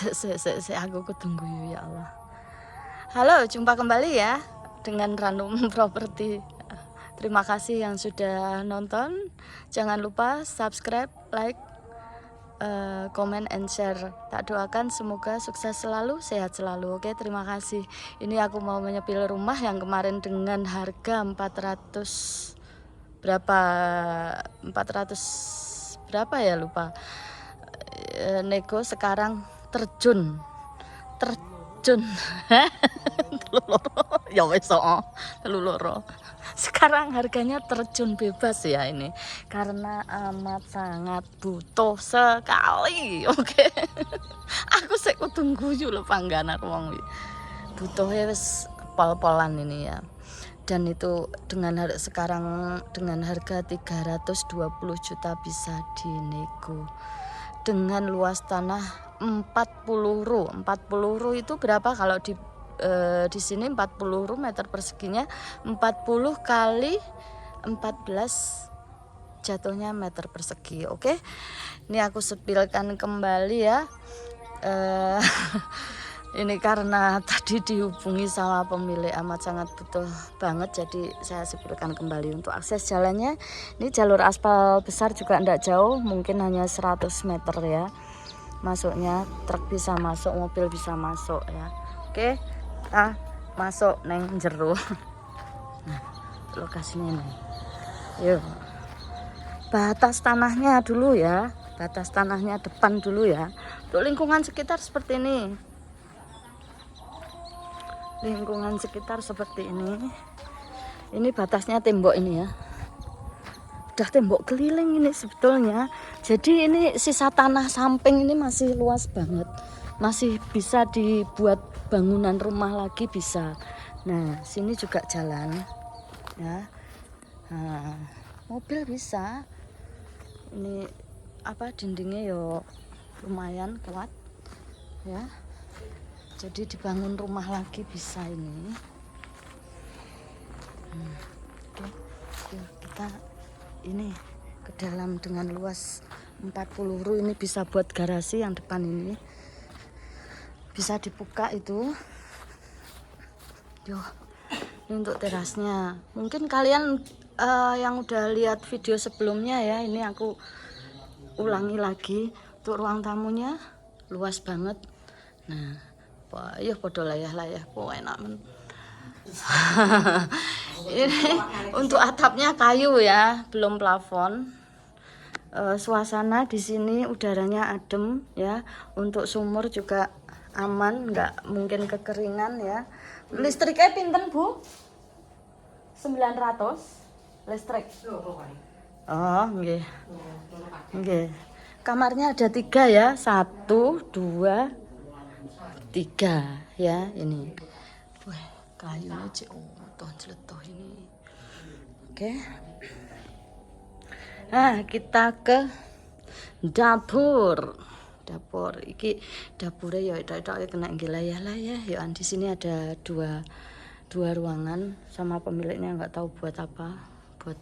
Aku ketunggu ya Allah. Halo, jumpa kembali ya dengan Random Property. Terima kasih yang sudah nonton. Jangan lupa subscribe, like, comment and share. Tak doakan semoga sukses selalu, sehat selalu. Oke, terima kasih. Ini aku mau menyepil rumah yang kemarin dengan harga 400 berapa? 400 berapa ya, lupa. Nego sekarang terjun ya wes telur. Sekarang harganya terjun bebas ya ini karena amat sangat butuh sekali. Oke. Aku sik tunggu yo lho pangganan wong butuh ya wis pol-polan ini ya. Dan itu sekarang dengan harga 320 juta bisa dinego. Dengan luas tanah 40 ru. 40 ru itu berapa kalau di sini 40 ru meter perseginya 40 kali 14 jatuhnya meter persegi. Oke. Ini aku sepilkan kembali ya. Ini karena tadi dihubungi sama pemilik amat sangat butuh banget, jadi saya sepilkan kembali. Untuk akses jalannya ini jalur aspal besar juga tidak jauh, mungkin hanya 100 meter ya masuknya. Truk bisa masuk, mobil bisa masuk ya. Oke, kita masuk neng jero. Nah, lokasinya nih. Yuk, batas tanahnya dulu ya, batas tanahnya depan dulu ya. Untuk lingkungan sekitar seperti ini. Lingkungan sekitar seperti ini. Ini batasnya tembok ini ya. Udah tembok keliling ini sebetulnya. Jadi ini sisa tanah samping ini masih luas banget. Masih bisa dibuat bangunan rumah lagi bisa. Nah, sini juga jalan ya. Nah, mobil bisa. Ini apa dindingnya yo lumayan kuat ya. Jadi dibangun rumah lagi bisa ini. Oke, kita ini ke dalam dengan luas 40 ru. Ini bisa buat garasi yang depan ini. Bisa dibuka itu. Yo, ini untuk terasnya. Mungkin kalian yang udah lihat video sebelumnya ya, ini aku ulangi lagi. Untuk ruang tamunya luas banget. Nah, ya podo layah enak men. Ini untuk atapnya kayu ya, belum plafon. Suasana di sini udaranya adem ya. Untuk sumur juga aman, nggak mungkin kekeringan ya. Listriknya pinten Bu? 900 listrik. Oh, nggih. Nggih. Kamarnya ada 3 ya, 1, 2, 3 ya ini. Wah, kayunya jeletuh ini. Oke. Nah, kita ke dapur. Dapur iki dapurnya ya kena ngelayah ya. Ya di sini ada dua ruangan sama pemiliknya, nggak tahu buat apa. Buat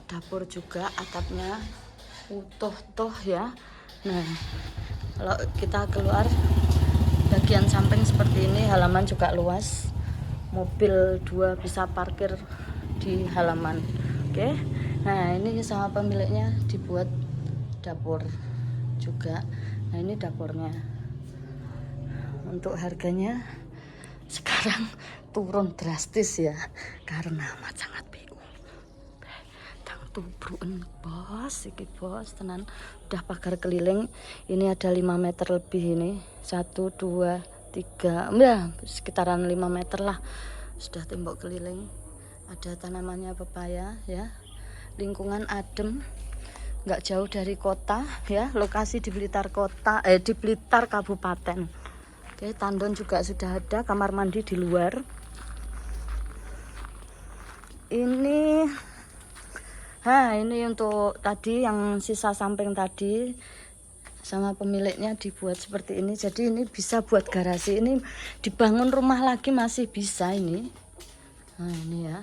dapur juga, atapnya utuh ya. Nah, kalau kita keluar bagian samping seperti ini, halaman juga luas. Mobil 2 bisa parkir di halaman. Oke. Nah, ini sama pemiliknya dibuat dapur juga. Nah, ini dapurnya. Untuk harganya sekarang turun drastis ya karena amat sangat tubruen bos, iki bos tenan. Udah pagar keliling, ini ada 5 meter lebih ini, 1, 2, 3 ya sekitaran 5 meter lah. Sudah tembok keliling, ada tanamannya pepaya ya. Lingkungan adem, nggak jauh dari kota ya. Lokasi di Blitar kota, di Blitar Kabupaten. Oke, tandon juga sudah ada, kamar mandi di luar. Ini untuk tadi yang sisa samping tadi sama pemiliknya dibuat seperti ini. Jadi ini bisa buat garasi. Ini dibangun rumah lagi masih bisa ini. Nah, ini ya.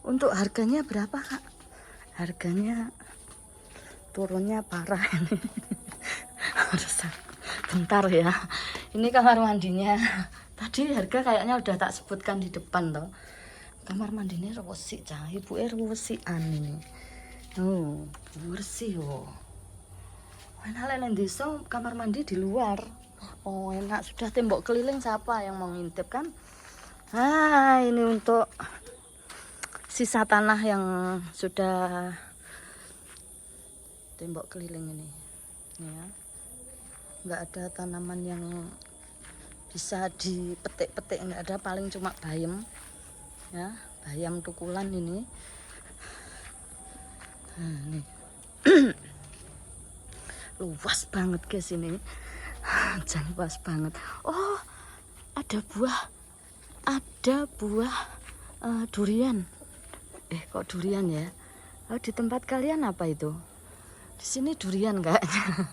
Untuk harganya berapa, Kak? Harganya turunnya parah ini. bentar ya. Ini kamar mandinya. Tadi harga kayaknya udah tak sebutkan di depan toh. Kamar mandinya resik cah, ibuke resikan ini. Oh, bersih yo. Enak lek nang desa kamar mandi di luar. Oh, enak sudah tembok keliling siapa yang mau ngintip kan? Ah, ini untuk sisa tanah yang sudah tembok keliling ini. Ya. Enggak ada tanaman yang bisa dipetik-petik, enggak ada, paling cuma bayam. Ya, bayam tukulan ini. Nah, nih. Luas banget guys ini. Jangan luas banget. Oh, ada buah durian. Kok durian ya? Oh, di tempat kalian apa itu? Di sini durian kayaknya.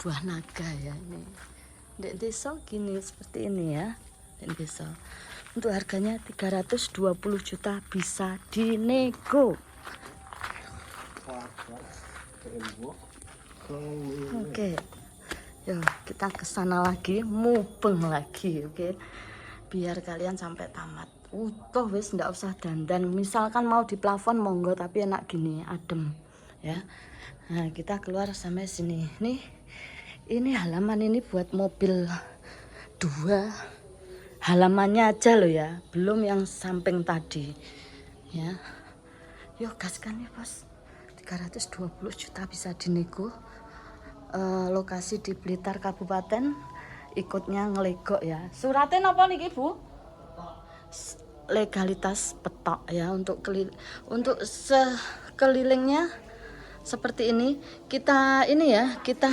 Buah naga ya ini. Di desa gini seperti ini ya. Di desa. Untuk harganya 320 juta bisa dinego. Oke. Yuk, kita ke sana lagi, mubeng lagi, oke. Biar kalian sampai tamat. Utuh wis ndak usah dandan. Misalkan mau di plafon monggo, tapi enak gini, adem ya. Nah, kita keluar sampai sini. Nih. Ini halaman ini buat mobil 2. Halamannya aja loh ya, belum yang samping tadi. Ya. Yuk gaskan ya, Bos. 320 juta bisa dinego. Lokasi di Blitar Kabupaten, ikutnya ngelegok ya. Suratnya apa nih Bu? Legalitas petok ya, untuk sekelilingnya seperti ini. Kita ini ya, kita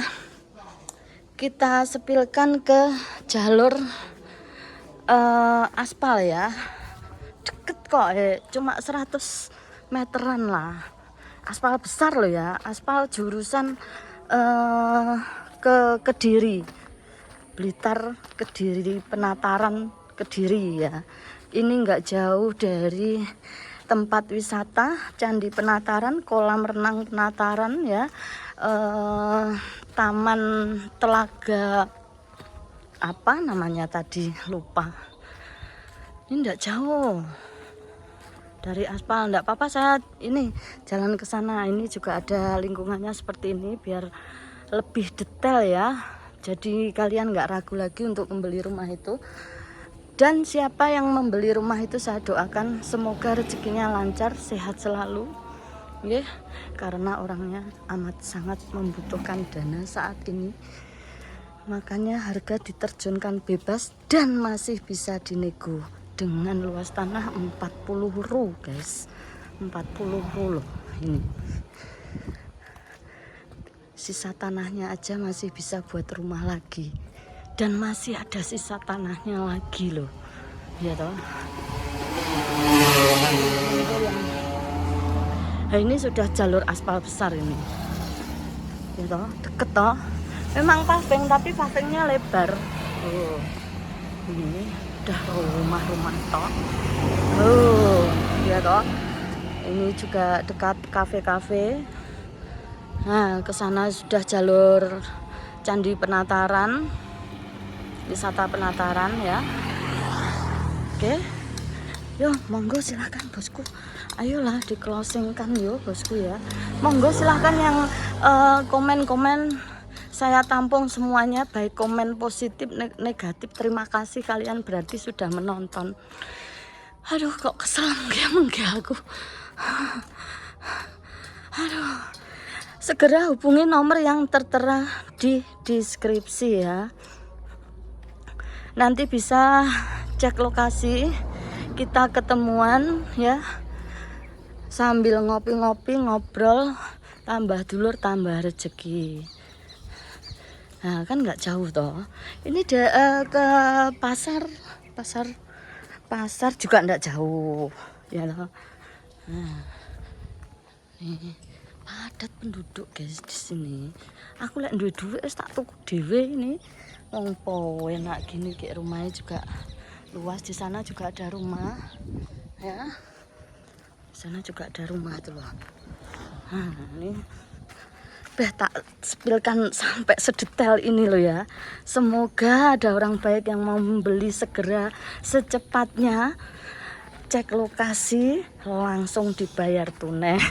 sepilkan ke jalur aspal ya. Deket kok, cuma 100 meteran lah. Aspal besar loh ya, aspal jurusan ke Kediri, Blitar, Kediri, Penataran, Kediri ya. Ini nggak jauh dari tempat wisata Candi Penataran, kolam renang Penataran ya, Taman Telaga apa namanya tadi lupa. Ini nggak jauh dari aspal, enggak apa-apa saya ini jalan ke sana. Ini juga ada lingkungannya seperti ini biar lebih detail ya. Jadi kalian nggak ragu lagi untuk membeli rumah itu. Dan siapa yang membeli rumah itu saya doakan semoga rezekinya lancar, sehat selalu. Ya, karena orangnya amat sangat membutuhkan dana saat ini. Makanya harga diterjunkan bebas dan masih bisa dinego. Dengan luas tanah 40 ru guys, 40 ru loh ini. Sisa tanahnya aja masih bisa buat rumah lagi. Dan masih ada sisa tanahnya lagi loh. Ya toh. Nah, ini sudah jalur aspal besar ini. Ya toh, deket toh. Memang paving tapi pavingnya lebar. Oh. Ini udah rumah-rumah toh. Oh, ya toh. Ini juga dekat kafe-kafe. Nah, ke sana sudah jalur Candi Penataran, wisata Penataran ya. Oke. Yo, monggo silahkan bosku. Ayolah di closingkan yo bosku ya. Monggo silahkan yang komen-komen. Saya tampung semuanya, baik komen positif, negatif. Terima kasih kalian berarti sudah menonton. Aduh, kok kesel mengge aku. Aduh. Segera hubungi nomor yang tertera di deskripsi ya. Nanti bisa cek lokasi, kita ketemuan ya. Sambil ngopi-ngopi, ngobrol, tambah dulur, tambah rezeki. Nah, kan nggak jauh toh. Ini ke pasar juga nggak jauh ya loh. Nah, ini padat penduduk guys di sini. Aku lihat duit tak tuku dewe ini. Wong po enak gini kayak rumahnya juga luas. Di sana juga ada rumah ya. Di sana juga ada rumah tuh loh. Nah, ini kabeh tak spilkan sampai sedetail ini loh ya. Semoga ada orang baik yang mau membeli segera secepatnya. Cek lokasi langsung dibayar tunai.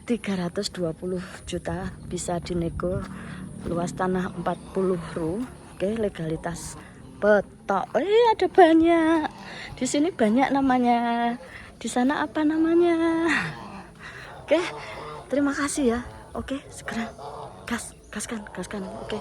320 juta bisa dinego, luas tanah 40 ru. Oke, legalitas petok. Ada banyak. Di sini banyak namanya. Di sana apa namanya? Oke, terima kasih ya. Oke, segera gaskan. Oke.